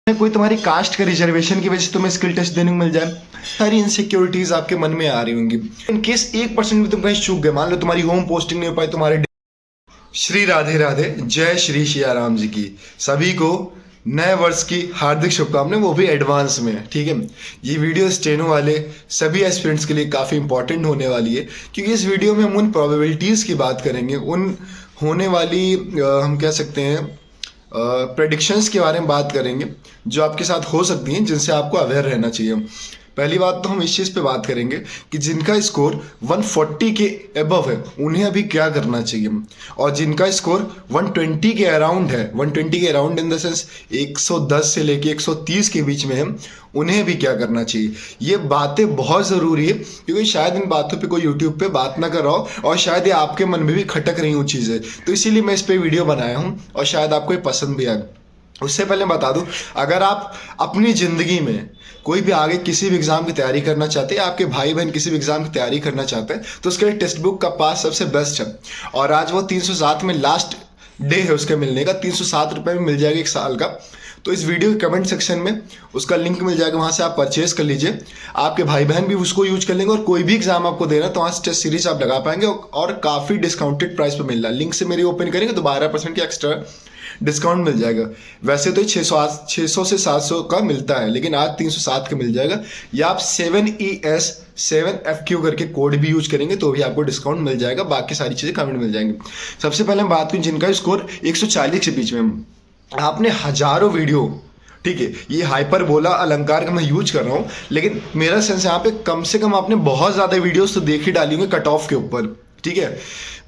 कोई तुम्हारी कास्ट का रिजर्वेशन की वजह से तुम्हें स्किल टेस्ट देने को मिल जाए, सारी इनसिक्योरिटीज आपके मन में आ रही होंगी। इन केस 1% भी तुम कहीं चूक गए, मान लो तुम्हारी होम पोस्टिंग नहीं हो पाई, तुम्हारे श्री राधे राधे, जय श्री सिया राम जी की। सभी को नए वर्ष की हार्दिक शुभकामनाएं, वो भी एडवांस में। ठीक है, ये वीडियो स्टेनो वाले सभी एस्पिरेंट्स के लिए काफ़ी इंपॉर्टेंट होने वाली है, क्योंकि इस वीडियो में हम उन प्रोबेबिलिटीज़ की बात करेंगे, उन होने वाली हम कह सकते हैं प्रेडिक्शंस के बारे में बात करेंगे जो आपके साथ हो सकती हैं, जिनसे आपको अवेयर रहना चाहिए। पहली बात तो हम इस चीज़ पे बात करेंगे कि जिनका स्कोर 140 के अबव है उन्हें अभी क्या करना चाहिए, और जिनका स्कोर 120 के अराउंड है, 120 के अराउंड इन द सेंस 110 से लेके 130 के बीच में है, उन्हें भी क्या करना चाहिए। ये बातें बहुत ज़रूरी है, क्योंकि शायद इन बातों पे कोई यूट्यूब पे बात ना कर रहा हो, और शायद ये आपके मन में भी खटक रही हो चीज़ें, तो इसीलिए मैं इस पर वीडियो बनाया हूँ, और शायद आपको ये पसंद भी आए। उससे पहले बता दूं, अगर आप अपनी ज़िंदगी में कोई भी आगे किसी भी एग्ज़ाम की तैयारी करना चाहते हैं, आपके भाई बहन किसी भी एग्ज़ाम की तैयारी करना चाहते हैं, तो उसके लिए टेक्स्ट बुक का पास सबसे बेस्ट है। और आज वो 307 में लास्ट डे है उसके मिलने का, 307 रुपये में मिल जाएगा 1 साल का। तो इस वीडियो के कमेंट सेक्शन में उसका लिंक मिल जाएगा, वहाँ से आप परचेज कर लीजिए। आपके भाई बहन भी उसको यूज कर लेंगे, और कोई भी एग्जाम आपको देना तो वहाँ से टेस्ट सीरीज आप लगा पाएंगे, और काफ़ी डिस्काउंटेड प्राइस पर मिल रहा है। लिंक से मेरी ओपन करेंगे तो 12% की एक्स्ट्रा डिस्काउंट मिल जाएगा। वैसे तो 600 से 700 का मिलता है, लेकिन आज 307 का मिल जाएगा। या आप 7ES7FQ करके कोड भी यूज करेंगे तो भी आपको डिस्काउंट मिल जाएगा, बाकी सारी चीज़ें कमेंट मिल जाएंगी। सबसे पहले हम बात करें जिनका स्कोर 140 के बीच में, आपने हजारों वीडियो, ठीक है, ये हाइपर बोला अलंकार का मैं यूज कर रहा हूँ, लेकिन मेरा सेंस यहाँ पे कम से कम आपने बहुत ज़्यादा वीडियोस तो देख ही डाली होंगी कट ऑफ के ऊपर। ठीक है,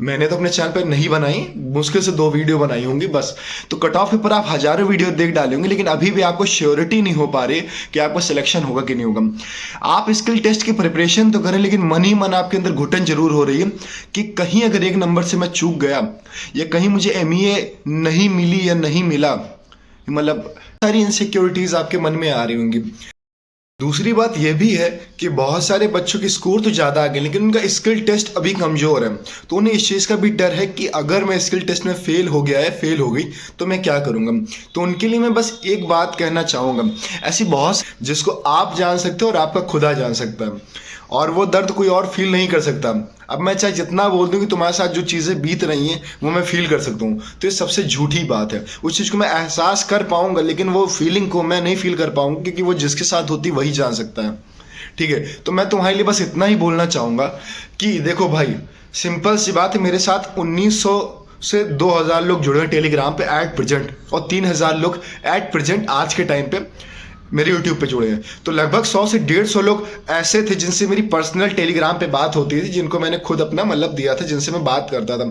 मैंने तो अपने चैनल पर नहीं बनाई, मुश्किल से 2 वीडियो बनाई होंगी बस। तो कट ऑफ के ऊपर आप हजारों वीडियो देख डाले होंगे, लेकिन अभी भी आपको श्योरिटी नहीं हो पा रही कि आपको सिलेक्शन होगा कि नहीं होगा। आप स्किल टेस्ट की प्रिपरेशन तो करें, लेकिन मन ही मन आपके अंदर घुटन जरूर हो रही है कि कहीं अगर 1 नंबर से मैं चूक गया, या कहीं मुझे MA नहीं मिली या नहीं मिला, मतलब सारी इनसिक्योरिटीज आपके मन में आ रही होंगी। दूसरी बात यह भी है कि बहुत सारे बच्चों के स्कोर तो ज़्यादा आ गए, लेकिन उनका स्किल टेस्ट अभी कमज़ोर है, तो उन्हें इस चीज़ का भी डर है कि अगर मैं स्किल टेस्ट में फेल हो गया है, फेल हो गई, तो मैं क्या करूँगा। तो उनके लिए मैं बस एक बात कहना चाहूँगा, ऐसी बहुत जिसको आप जान सकते हो और आपका खुदा जान सकता है, और वो दर्द कोई और फील नहीं कर सकता। अब मैं चाहे जितना बोल दूं कि तुम्हारे साथ जो चीज़ें बीत रही हैं वो मैं फील कर सकता हूँ, तो ये सबसे झूठी बात है। उस चीज़ को मैं एहसास कर पाऊंगा, लेकिन वो फीलिंग को मैं नहीं फील कर पाऊंगा, क्योंकि वो जिसके साथ होती वही जान सकता है। ठीक है, तो मैं तुम्हारे लिए बस इतना ही बोलना चाहूँगा कि देखो भाई, सिंपल सी बात है, मेरे साथ 1900 से 2000 लोग जुड़े हैं टेलीग्राम पे एट प्रेजेंट, और 3000 लोग एट प्रेजेंट आज के टाइम पे मेरे यूट्यूब पे जुड़े हैं। तो लगभग 100 से 150 लोग ऐसे थे जिनसे मेरी पर्सनल टेलीग्राम पे बात होती थी, जिनको मैंने खुद अपना मतलब दिया था, जिनसे मैं बात करता था।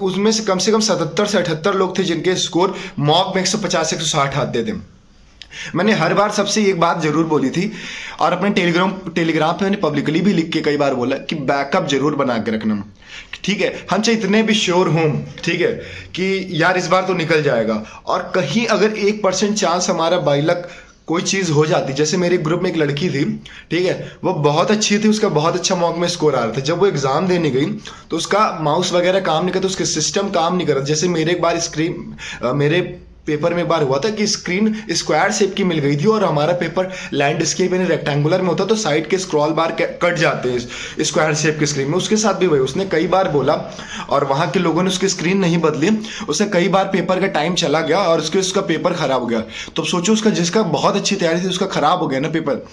उसमें से कम 77 से 78 लोग थे जिनके स्कोर मॉक में 150 से 160 आते थे। मैंने हर बार सबसे एक बात जरूर बोली थी, और अपने टेलीग्राम पे मैंने पब्लिकली भी लिख के कई बार बोला कि बैकअप जरूर बना के रखना। ठीक है, हम चाहे इतने भी श्योर हों, ठीक है, कि यार इस बार तो निकल जाएगा, और कहीं अगर 1% चांस हमारा बाई लक कोई चीज़ हो जाती, जैसे मेरे ग्रुप में एक लड़की थी, ठीक है, वो बहुत अच्छी थी, उसका बहुत अच्छा मॉक में स्कोर आ रहा था। जब वो एग्ज़ाम देने गई तो उसका माउस वगैरह काम नहीं करता, उसके सिस्टम काम नहीं कर रहा। जैसे मेरे एक बार मेरे पेपर में एक बार हुआ था कि स्क्रीन स्क्वायर शेप की मिल गई थी, और हमारा पेपर लैंडस्केप यानी रेक्टेंगुलर में होता, तो साइड के स्क्रॉल बार कट जाते हैं स्क्वायर शेप की स्क्रीन में। उसके साथ भी वही, उसने कई बार बोला, और वहाँ के लोगों ने उसकी स्क्रीन नहीं बदली, उससे कई बार पेपर का टाइम चला गया, और उसका पेपर खराब हो गया। तो सोचो, उसका जिसका बहुत अच्छी तैयारी थी उसका खराब हो गया ना पेपर,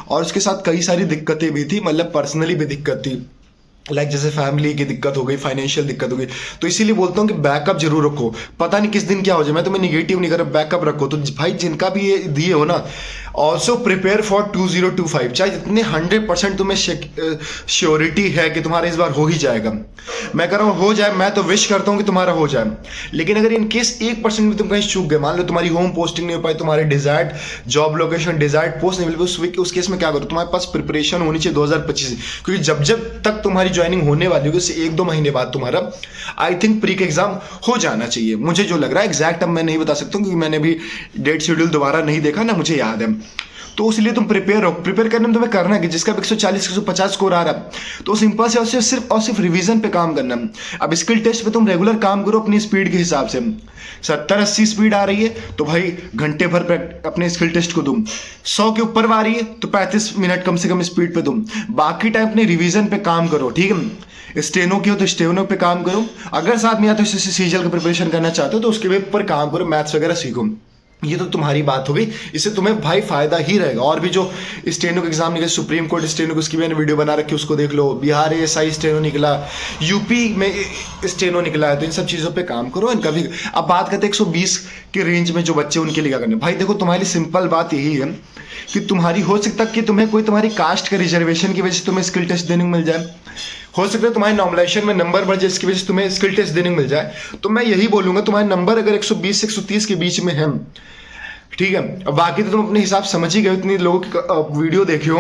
और उसके साथ कई सारी दिक्कतें भी थी, मतलब पर्सनली भी दिक्कत थी, लाइक जैसे फैमिली की दिक्कत हो गई, फाइनेंशियल दिक्कत हो गई। तो इसीलिए बोलता हूँ कि बैकअप जरूर रखो, पता नहीं किस दिन क्या हो जाए। मैं तुम्हें निगेटिव नहीं कर रहा, बैकअप रखो। तो भाई जिनका भी ये दिए हो ना, ऑल्सो प्रिपेयर फॉर 2025, चाहे जितने 100% तुम्हें श्योरिटी है कि तुम्हारा इस बार हो ही जाएगा। मैं कह रहा हूँ हो जाए, मैं तो विश करता हूँ कि तुम्हारा हो जाए, लेकिन अगर इन केस 1% भी तुम कहीं चूक गए, मान लो तुम्हारी होम पोस्टिंग नहीं हो पाई, तुम्हारे desired job location, desired post नहीं मिल पाई, उस केस में क्या करो, तुम्हारे पास प्रिपरेशन होनी चाहिए 2025, क्योंकि जब जब तक तुम्हारी ज्वाइनिंग होने वाली होगी, उससे 1-2 महीने बाद तुम्हारा आई थिंक प्री का एग्जाम हो जाना चाहिए, मुझे जो लग रहा है। एग्जैक्ट अब मैं नहीं बता सकता हूँ, क्योंकि मैंने भी डेट शेड्यूल दोबारा नहीं देखा ना, मुझे याद है। तो इसलिए तुम प्रिपेयर हो। प्रिपेयर करने में तुम्हें करना है कि जिसका 140 150 स्कोर आ रहा है तो सिंपल से उसे सिर्फ और सिर्फ रिवीजन पे काम करना है। अब स्किल टेस्ट पे तुम रेगुलर काम करो अपनी स्पीड के हिसाब से। 70-80 स्पीड आ रही है तो भाई घंटे भर अपने स्किल टेस्ट को दूं। 100 के ऊपर आ रही है तो 35 मिनट कम से कम स्पीड पे दूं। बाकी टाइम अपने रिवीजन पे काम करो, ठीक है। स्टेनो की हो तो स्टेनो पे काम करो। अगर साथ में या तो सीजीएल का प्रिपरेशन करना चाहते हो तो उसके ऊपर काम करो, मैथ्स वगैरह सीखो। ये तो तुम्हारी बात हो गई, इससे तुम्हें भाई फायदा ही रहेगा। और भी जो स्टेनो का एग्जाम निकले, सुप्रीम कोर्ट स्टेनो की, उसकी मैंने वीडियो बना रखी, उसको देख लो। बिहार एएसआई स्टेनो निकला, यूपी में स्टेनो निकला है, तो इन सब चीज़ों पे काम करो। इनका भी अब बात करते हैं 120 के रेंज में जो बच्चे उनके लिए क्या करना। भाई देखो तुम्हारी लिए सिंपल बात यही है कि तुम्हारी हो सकता है कि तुम्हें कोई तुम्हारी कास्ट का रिजर्वेशन की वजह से तुम्हें स्किल टेस्ट देने को मिल जाए। हो सकता है तुम्हारे नॉमिनेशन में नंबर बढ़ जाए, इसकी वजह से तुम्हें स्किल टेस्ट देने को मिल जाए। तो मैं यही बोलूंगा तुम्हारे नंबर अगर 120 से 130 के बीच में है, ठीक है, और बाकी तो तुम अपने हिसाब समझ ही गए, इतनी लोगों की वीडियो देखे हो,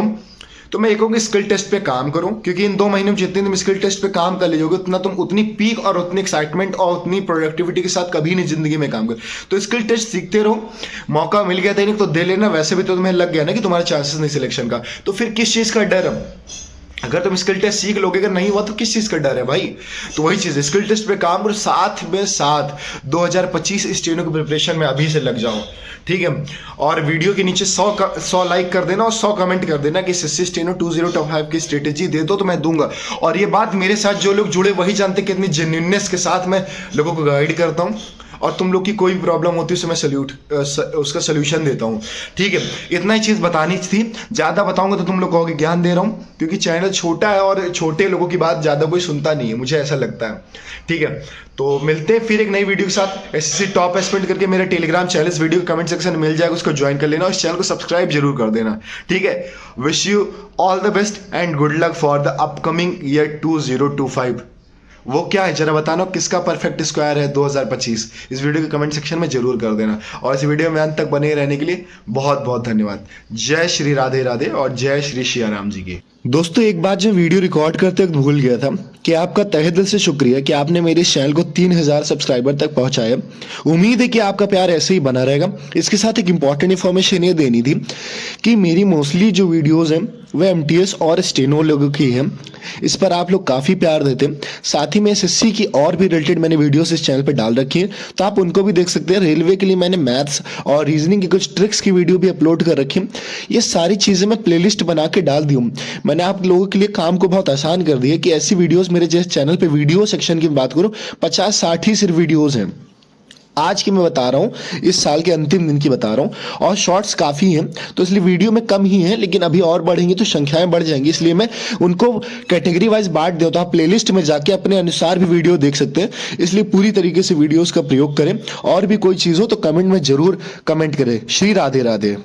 तो मैं ये कहूँगी स्किल टेस्ट पे काम करो। क्योंकि इन 2 महीने में जितने तुम स्किल टेस्ट पे काम कर लीजिए उतना तुम उतनी पीक और उतनी एक्साइटमेंट और उतनी प्रोडक्टिविटी के साथ कभी नहीं जिंदगी में काम कर। तो स्किल टेस्ट सीखते रहो, मौका मिल गया था नहीं तो दे लेना। वैसे भी तो तुम्हें लग गया ना कि तुम्हारे चांसेस नहीं सिलेक्शन का, तो फिर किस चीज़ का डर है। अगर तुम स्किल टेस्ट सीख लोगे, अगर नहीं हुआ तो किस चीज़ का डर है भाई। तो वही चीज़ है, स्किल टेस्ट पे काम करो, साथ में साथ 2025 स्टेनो की प्रिपरेशन में अभी से लग जाओ, ठीक है। और वीडियो के नीचे 100 लाइक कर देना और 100 कमेंट कर देना कि एसएससी स्टेनो 2025 की स्ट्रेटेजी दे दो तो मैं दूंगा। और ये बात मेरे साथ जो लोग जुड़े वही जानते कि कितनी जेन्युइननेस के साथ मैं लोगों को गाइड करता हूँ। और तुम लोग की कोई भी प्रॉब्लम होती है उसे मैं उसका सोल्यूशन देता हूँ, ठीक है। इतना ही चीज़ बतानी थी, ज़्यादा बताऊंगा तो तुम लोग कहोगे ज्ञान दे रहा हूँ, क्योंकि चैनल छोटा है और छोटे लोगों की बात ज़्यादा कोई सुनता नहीं है, मुझे ऐसा लगता है, ठीक है। तो मिलते हैं फिर एक नई वीडियो के साथ। एसएससी टॉप एस्पिरेंट करके मेरा टेलीग्राम चैनल इस वीडियो के कमेंट सेक्शन में मिल जाएगा, उसको ज्वाइन कर लेना और इस चैनल को सब्सक्राइब जरूर कर देना, ठीक है। Wish you all the best and good luck for the upcoming year 2025। वो क्या है जरा बताना, किसका परफेक्ट स्क्वायर है 2025, इस वीडियो के कमेंट सेक्शन में जरूर कर देना। और इस वीडियो में अंत तक बने रहने के लिए बहुत बहुत धन्यवाद। जय श्री राधे राधे और जय श्री सियाराम जी की। दोस्तों एक बात जो वीडियो रिकॉर्ड करते वक्त भूल गया था कि आपका तहे दिल से शुक्रिया कि आपने मेरे इस चैनल को 3000 सब्सक्राइबर तक पहुंचाया। उम्मीद है कि आपका प्यार ऐसे ही बना रहेगा। इसके साथ एक इंपॉर्टेंट इन्फॉर्मेशन ये देनी थी कि मेरी मोस्टली जो वीडियोस हैं वह एमटीएस और स्टेनो लोगों की हैं। इस पर आप लोग काफ़ी प्यार देते हैं। साथ ही में एसएससी की और भी रिलेटेड मैंने वीडियोस इस चैनल पर डाल रखी है, तो आप उनको भी देख सकते हैं। रेलवे के लिए मैंने मैथ्स और रीजनिंग की कुछ ट्रिक्स की वीडियो भी अपलोड कर रखी है। ये सारी चीज़ें मैं प्लेलिस्ट बना के डाल दी हूँ। मैंने आप लोगों के लिए काम को बहुत आसान कर दिया कि ऐसी वीडियोस मेरे जैसे चैनल पे वीडियो सेक्शन की बात करूँ 50-60 ही सिर्फ वीडियोस हैं। आज की मैं बता रहा हूँ, इस साल के अंतिम दिन की बता रहा हूँ, और शॉर्ट्स काफ़ी हैं तो इसलिए वीडियो में कम ही हैं, लेकिन अभी और बढ़ेंगी तो संख्याएं बढ़ जाएंगी, इसलिए मैं उनको कैटेगरी वाइज बांट देता हूँ। तो आप प्लेलिस्ट में जाके अपने अनुसार भी वीडियो देख सकते हैं। इसलिए पूरी तरीके से वीडियोज़ का प्रयोग करें। और भी कोई चीज़ हो तो कमेंट में ज़रूर कमेंट करें। श्री राधे राधे।